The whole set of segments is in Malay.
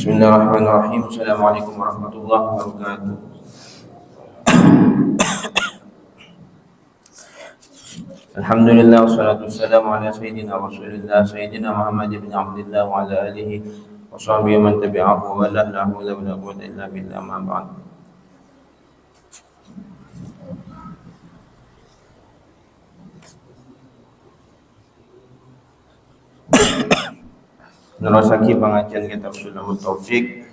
Bismillahirrahmanirrahim. Assalamualaikum warahmatullahi wabarakatuh. Alhamdulillah wassalatu wassalamu ala sayyidina Rasulillah sayyidina Muhammad ibn Abdullah wa ala alihi wa sahbihi man tabi'ahu wa la hawla wa la quwwata illa billah ma ba'd. Nerosaki pengajian kitab Sulamut Taufik.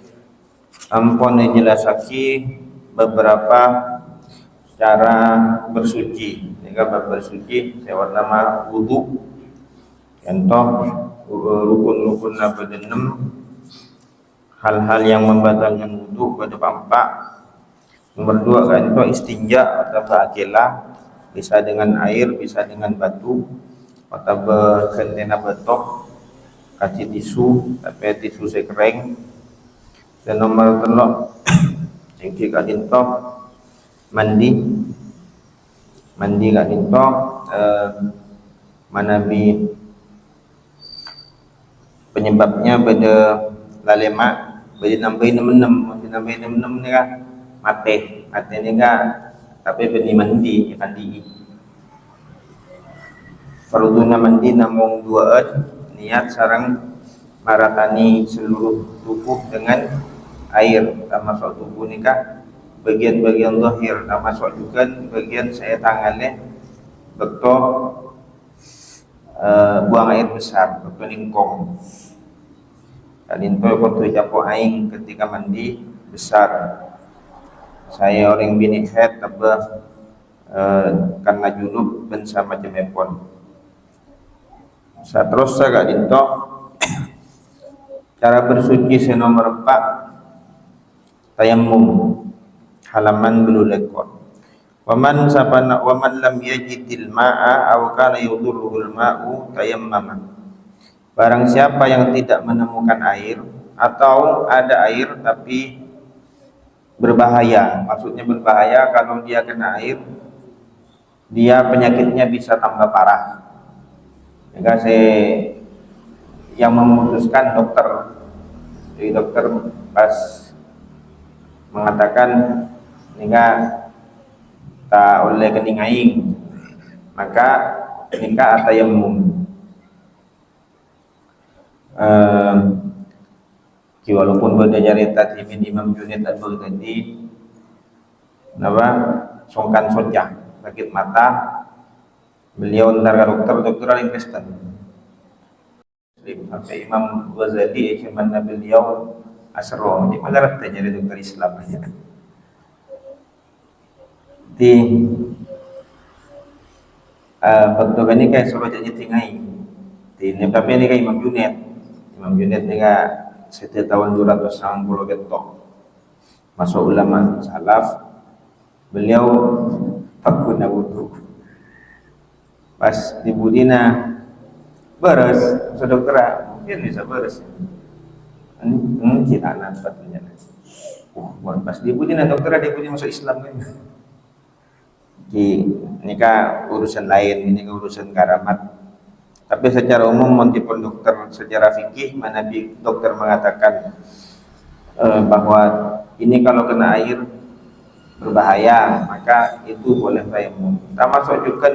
Ampun jelasaki beberapa cara bersuci. Jika bersuci lewat nama wudu. Contoh rukun-rukun pada 6, hal-hal yang membatalkan wudu pada 4. Nomor 2 contoh istinja atau akilah, bisa dengan air, bisa dengan batu atau berkentena betok, kasih tisu tapi tisu sekering. Dan nomor 3 yang kita dinto mandi kat dinto manabi penyebabnya pada lalemak bagi nambahin 6 ni kan mate ni kan tapi beni mandi akan di farduna mandi namung 2 niat sarang maratani seluruh tubuh dengan air, termasuk tubuh ni kah bagian-bagian zahir, termasuk juga bagian saya tangannya betul buang air besar, betul lingkong. Dan itu waktu capuk aing ketika mandi besar. Saya orang bini head tabah karena junub dan sama macam epon. Terus saya dinto cara bersuci nomor 4 tayammum halaman belulekon. Waman lam yajidil ma'a aw kana yudurruhul ma'u tayammama. Barang siapa yang tidak menemukan air atau ada air tapi berbahaya, maksudnya berbahaya kalau dia kena air dia penyakitnya bisa tambah parah. Jika saya yang memutuskan dokter, jadi dokter pas mengatakan nikah tak oleh kening aing, maka nikah tayammum. Walaupun beda cerita di Imam Junaid tadi, napa songkan sojah sakit mata, beliau ntar dokter yang Kristen. Sampai Imam Ghazali cuman beliau asro di mana jadi dokter Islam aja. Di waktu ini kayak suruh jadi tinggai. Di tapi ini kayak Imam Junaid ni kan setiap tahun 290 ketok masuk ulama salaf. Beliau fakuna wudu pas di Budina beres, saudara mungkin bisa beres. Kita anak sepatunya. Pas di Budina dokter dia punya masuk Islam kan. Ini kan urusan lain, ini kan urusan karamat. Tapi secara umum meskipun dokter secara fikih mana dokter mengatakan bahwa ini kalau kena air berbahaya, maka itu boleh tayammum. Termasuk juga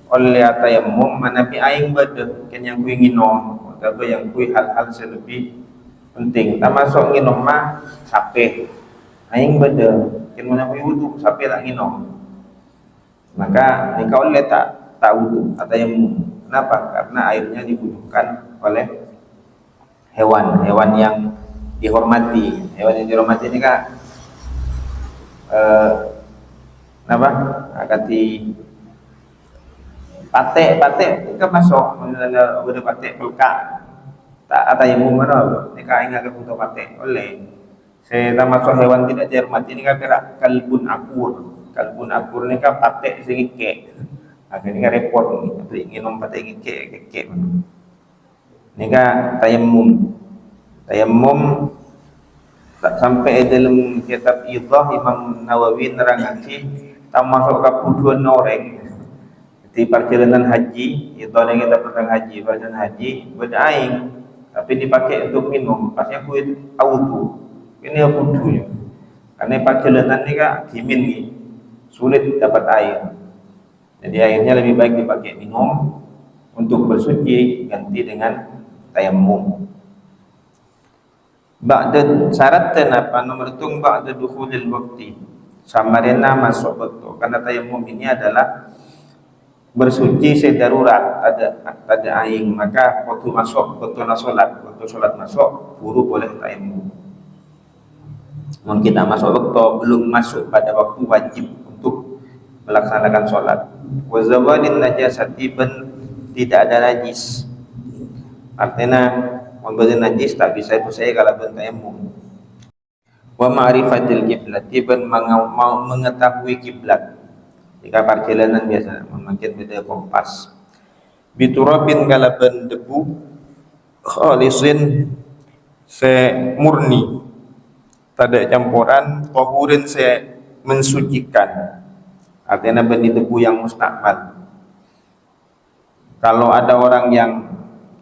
oleh tayammum mana aing bade kan yang kui nginom atau yang kui hal-hal selebih penting. Termasuk nginom mah sape aing bade kan mana kui wudu sape tak nginom, maka nikah oleh tak wudu atau tayammum. Kenapa? Karena airnya dibutuhkan oleh hewan yang dihormati. Hewan yang dihormati ini kan kenapa? Akati patek ini kan masuk ada patek pelka tak ada yang umur ini kan ingat butuh patek oleh saya termasuk hewan tidak dihormati ini kan kira kalbun akur ini kan patek singike. Akhirnya repot ni, ingin pakai kek. Ni kan tayammum tak sampai dalam kitab Idah Imam Nawawi nerangake termasuk kebutuhan orang di perjalanan haji. Itu yang kita tentang haji, perjalanan haji berdaing tapi dipakai untuk minum, pasnya kuit auto. Ini wudunya. Karena perjalanan ini kak dingin nih, sulit dapat air. Jadi airnya lebih baik dipakai minum. Untuk bersuci ganti dengan tayamum. Ba'da syarat apa nomor itu ba'da dukhulil waqti. Samarena masuk waktu. Karena tayamum ini adalah bersuci sedarurat ada air, maka waktu masuk waktu salat masuk buru boleh tayamum. Namun kita masuk waktu belum masuk pada waktu wajib untuk melaksanakan sholat. Wa zawalin najasati tidak ada najis. Artinya membuat najis tak bisa itu saya kalau tayamum. Wa ma'rifatil kiblat ben mau mengetahui kiblat. Jika perjalanan biasa memakai beda kompas. Biturabin kalaban debu khalisin se murni. Tak campuran, tahurin se mensucikan. Artinya benih debu yang mustakmal. Kalau ada orang yang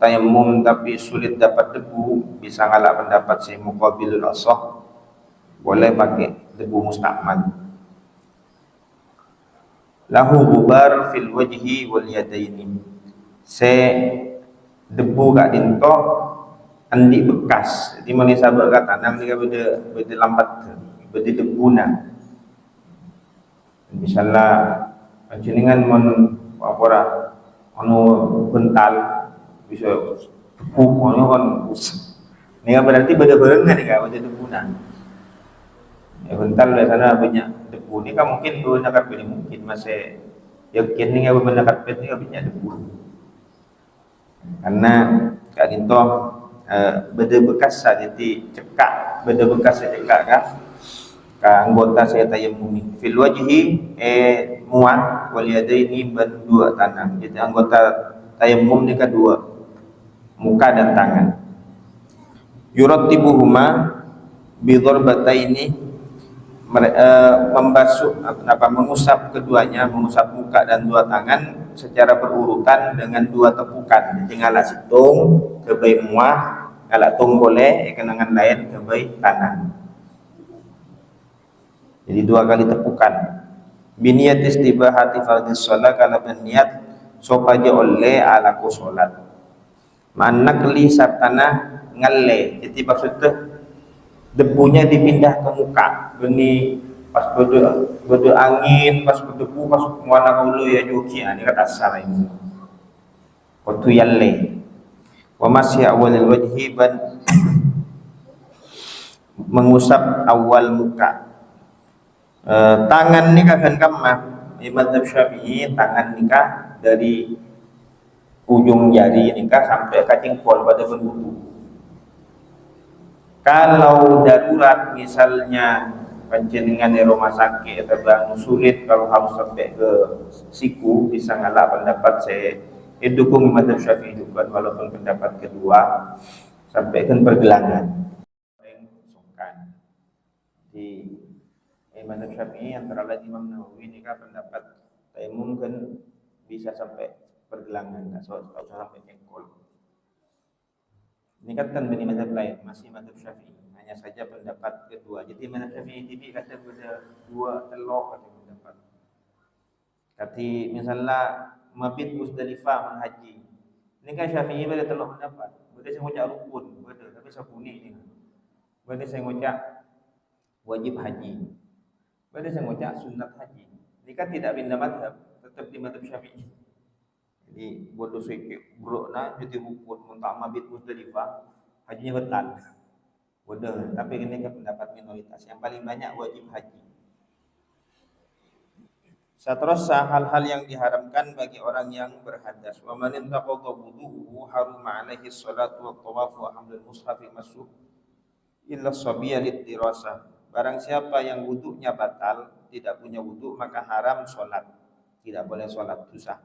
tayamum tapi sulit dapat debu, bisa ngalak pendapat si muqabilul asah, boleh pakai debu mustakmal. Lahu gubar fil wajhi wal yadaini. Se debu kat dinto andi bekas. Jadi mana sahabat kata tanam ni beda lambat beda debu na. Misalnya panjenengan mon apa anu bental bisa debu anu kan ini berarti beda barengan ni beda debu na. Ya bental biasanya banyak debu ni kan mungkin tu nak pilih mungkin masih yakin ni apa benda karpet ni banyak debu. Karena kat dinto beda bekas saja di cekak beda bekas saja cekak kan ka anggota saya tayamum fil wajhi muah wal yadaini berdua tangan. Jadi anggota tayamum ni kedua muka dan tangan. Yurattibuhuma bi dharbataini membasuh mengusap keduanya, mengusap muka dan dua tangan secara berurutan dengan dua tepukan. Jadi ngalak situng kebai muah, ngalak tung boleh, kenangan lain kebai tangan. Jadi dua kali tepukan. Biniyat istibahati fardhis shalah, kalau berniat sopaja oleh alaku solat. Manakli sartana ngalle. Jadi maksudnya debunya dipindah ke muka. Beni pas bedu angin, pas berdebu, pas warna kaulu ya joki. Ini kata asal ini. Waktu yalle. Wa masih awalil wajhi ban mengusap awal muka. Tangan nikah kan kamah di mazhab Syafi'i, tangan nikah dari ujung jari nikah sampai kacing pol pada berwudu. Kalau darurat misalnya panjenengan di rumah sakit atau sulit kalau harus sampai ke siku, bisa ngalak pendapat saya dukung mazhab Syafi'i juga, walaupun pendapat kedua sampai kan pergelangan. Di mazhab Syafi'i antara lain Imam Nawawi ini kan pendapat tayamum kan bisa sampai pergelangan, tak usah sampai jengkol. Ini kan beni mazhab lain, masih mazhab Syafi'i, hanya saja pendapat kedua. Jadi mazhab Syafi'i ini kata beda dua telok kata pendapat. Kati misalnya mabit Musdalifah menhaji, ini kan Syafi'i beda telok pendapat. Beda saya ngucap rukun, beda tapi sabuni ini. Beda saya ngucap wajib haji. Pada saya ngucap sunat haji. Ini kan tidak pindah madhab, tetap di madhab Syafi'i. Jadi bodoh sikit buruk nak jadi rukun muntah mabit Musdalifah, hajinya batal. Bodoh, tapi ini kan pendapat minoritas. Yang paling banyak wajib haji. Seterusnya hal-hal yang diharamkan bagi orang yang berhadas. Wa man intaqadha wudu'uhu haruma 'alaihi sholatu wa tawaf wa hamlul mushaf masuk illa sabiyya lidirasah. Barang siapa yang wuduknya batal, tidak punya wuduk, maka haram sholat. Tidak boleh sholat, susah.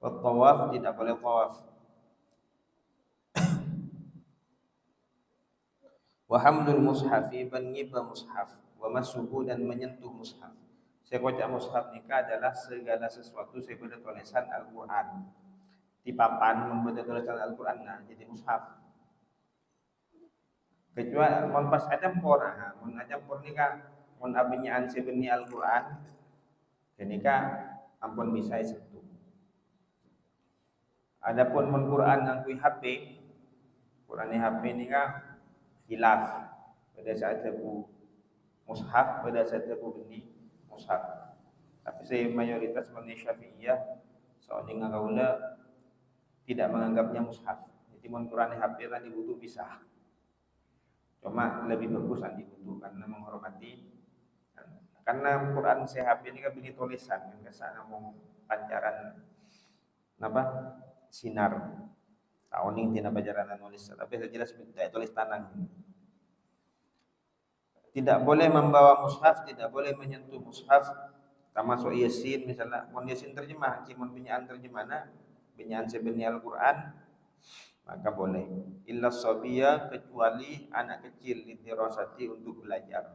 Tawaf, tidak boleh tawaf. Wa hamdul mushafi, mengiba mushaf. Wa masuhu, dan menyentuh mushaf. Saya baca mushaf nikah adalah segala sesuatu saya tulisan Al-Quran. Di papan membaca tulisan Al-Quran, nah jadi mushaf. kecuali mon pas acampur, mon acampur nika mon abinya an sebeni Al-Qur'an kenika ampun bisa satu. Adapun mun Qur'an ngangkui HP, Qur'an HP nika khilaf pada saat aku mushaf, pada saat aku benih mushaf. Tapi saya mayoritas Malaysia Syafi'iyah soalnya ngagaula tidak menganggapnya mushaf. Jadi mun Qur'an HP tadi butuh pisah. Cuma lebih bagus nanti butuh karena menghormati, karena Quran CHP ini kan bini tulisan kan kesana mau pancaran apa sinar tahun ini tidak pacaran nulis, tapi saya jelas tidak tulis tangan. Tidak boleh membawa mushaf, tidak boleh menyentuh mushaf, termasuk Yasin misalnya. Mon Yasin terjemah, cuma binaan terjemahna binaan sebenarnya Al-Quran maka boleh. Illa sabiya, kecuali anak kecil lidirasati untuk belajar.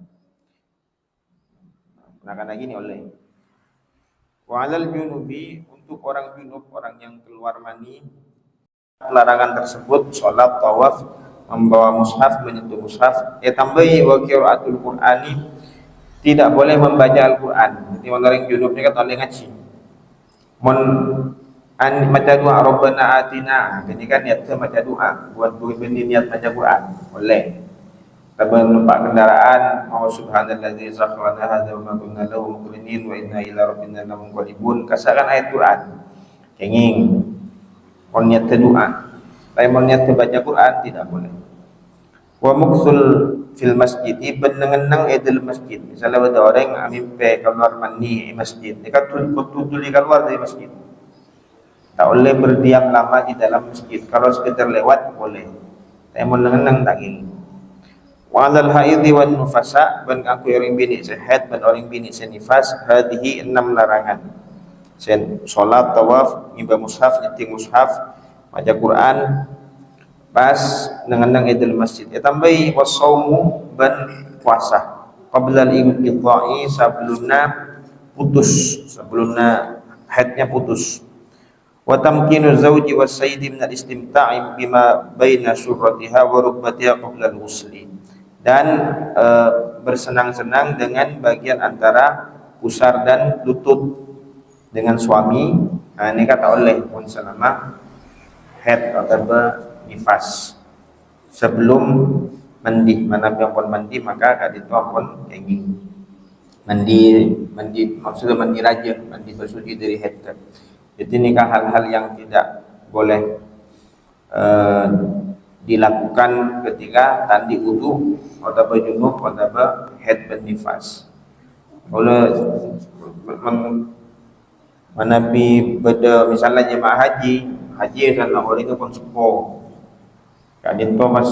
Nah karena gini oleh wa alal junubi, untuk orang junub, orang yang keluar mani, larangan tersebut sholat, tawaf, membawa mushaf, menyentuh mushaf. Tambahi wa qiraatul Qur'ani, tidak boleh membaca Al-Quran. Jadi orang junub ni kan oleh ngaji. Mon an maca doa Rabbana atina, ini kan niat ke maca doa buat benih niat baca Quran boleh. Tapi numpak kendaraan, mau subhanallazi sakhkhara hadza wa ma kunna lahu muqrinin wa inna ila rabbina lamunqalibun, kasakan ayat Quran kenging mon niat doa. Tapi mon niat baca Quran tidak boleh. Wa muksul fil masjid, benengenang edel masjid. Misalnya ada orang amimpe keluar mani masjid, dekat tutul keluar dari masjid. Tak boleh berdiam lama di dalam masjid. Kalau sekedar lewat boleh. Tapi menenang tak ini. Wa alal haidhi wan nufasa, ban aku orang bini sehat, ban orang bini senifas, hadihi 6 larangan. Sen salat, tawaf, ngibah mushaf, nyeting mushaf, baca Quran, pas nengenang idul masjid. Tambahi wasaumu, ban puasa. Qabla al-inqidha'i, sebelumnya putus, sebelumnya haidnya putus. Wa tamkinu zawji was sayyidi min al-istimta'i bima baina surratiha wa rukbatiha qabla al-ghusli, dan bersenang-senang dengan bagian antara pusar dan lutut dengan suami. Nah, ini kata oleh pun selama haid atau nifas sebelum mandi. Mana yang pun mandi maka kadi itu pun kenging mandi maksudnya mandi raja, mandi bersuci dari haid. Jadi nikah hal-hal yang tidak boleh dilakukan ketika tandi wudu atau junub atau haid dan nifas. Oleh menabi beda misalnya jemaah haji kan orang itu pun sepo. Kadin to pas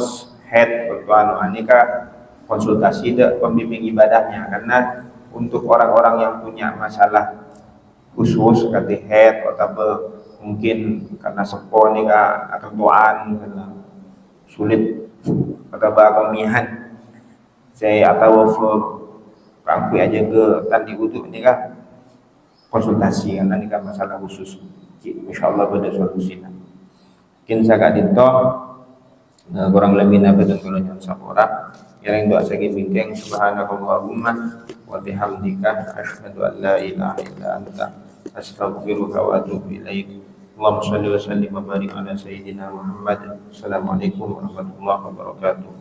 haid atau anika konsultasi dek pembimbing ibadahnya, karena untuk orang-orang yang punya masalah khusus kata head atau mungkin karena sepo ni akan tuan sulit atau bagomihan saya atau kangkui aja ke tadi wudu ni konsultasi karena ni masalah khusus, insyaallah pada solusi. Mungkin saya dito kurang lebih nabi dan kalau yang sapora yang doa segi bingkeng subhanakallahumma wa bihamdika asyhadu an la ilaha illa anta astaghfiruka wa atubu ilaik. Allahumma shalli wa sallim wa barik ala sayyidina Muhammad. Assalamualaikum warahmatullahi wabarakatuh.